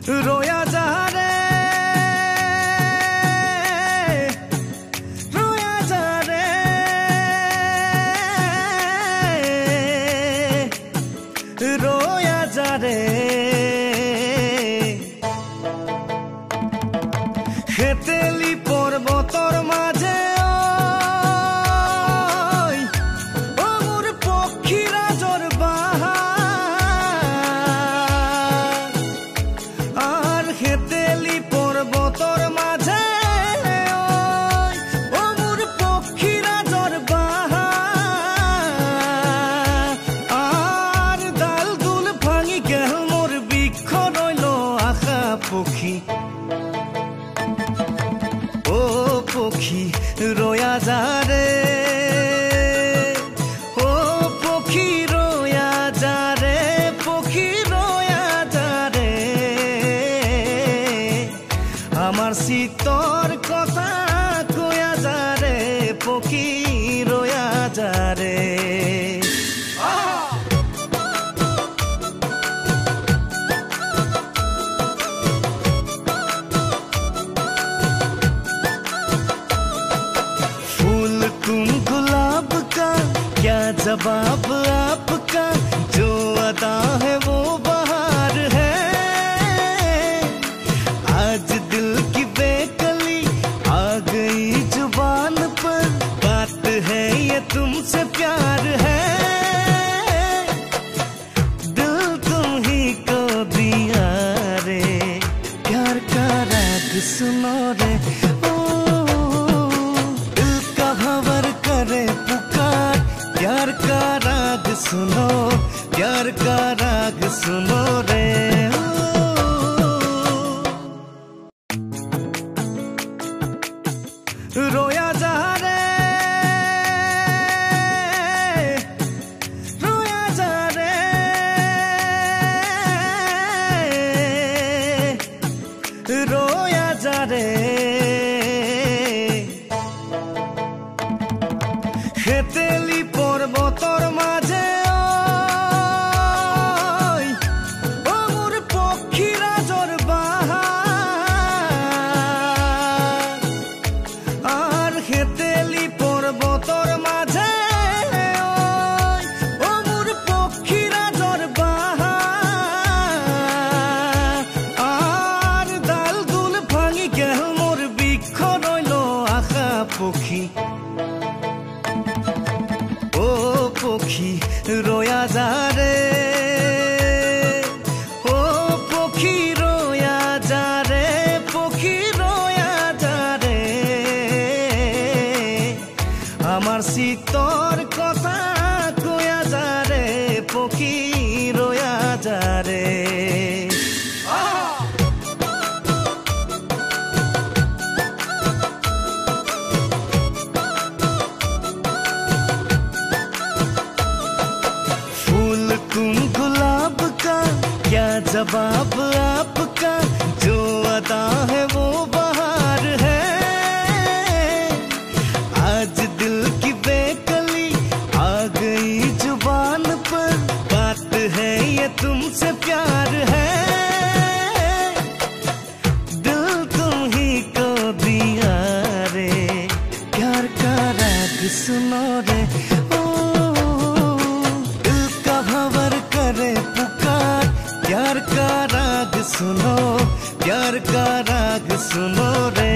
रोया जा रे रोया जा रे रोया जा रे खेतेली पर्वतर माझे খেতেলি পর্বতর মাঝে ও মোর পক্ষীরা জর আর ডাল দুল ভাঙি গেল মোর বৃক্ষ রইল আশা পক্ষী ও পক্ষী রয়া যা রে ও পক্ষী রয়া যা রে পক্ষী রয়া যা রে আমার শীতর কথা কয়া যা রে পক্ষী রয়া যা রে फूल तुम गुलाब का क्या जवाब आपका जो अदा है वो बहार है आज दिल की बेकली आ गई जुबान पर बात है ये तुमसे प्यार है दिल तुम ही को दिया रे प्यार का राग सुनो रे ओ दिल का भंवर करे पुकार प्यार का राग सुनो प्यार का राग सुनो रे रोया जा रे रोया जा रे रोया जा रे খেতেলি পর্বতর মাঝে ও মোর পক্ষীরা জর আর খেতেলি পর্বতর মাঝে ও মোর পক্ষীরা জর আর ডাল দুল ভাঙি গেল মোর বৃক্ষ রইল আশা পক্ষী ও পক্ষী রয়া যা রে ও পক্ষী রয়া যা রে পক্ষী রয়া যা রে আমার শীতর কথা কয়া যা রে পক্ষী রয়া যা রে फूल तुम गुलाब का क्या जवाब आपका जो अदा है वो बहार है आज दिल की बेकली आ गई जुबान पर बात है ये तुमसे प्यार है दिल तुम ही को दिया रे प्यार का राग सुनो रे ओ दिल का भंवर करे पुकार प्यार का राग सुनो प्यार का राग सुनो रे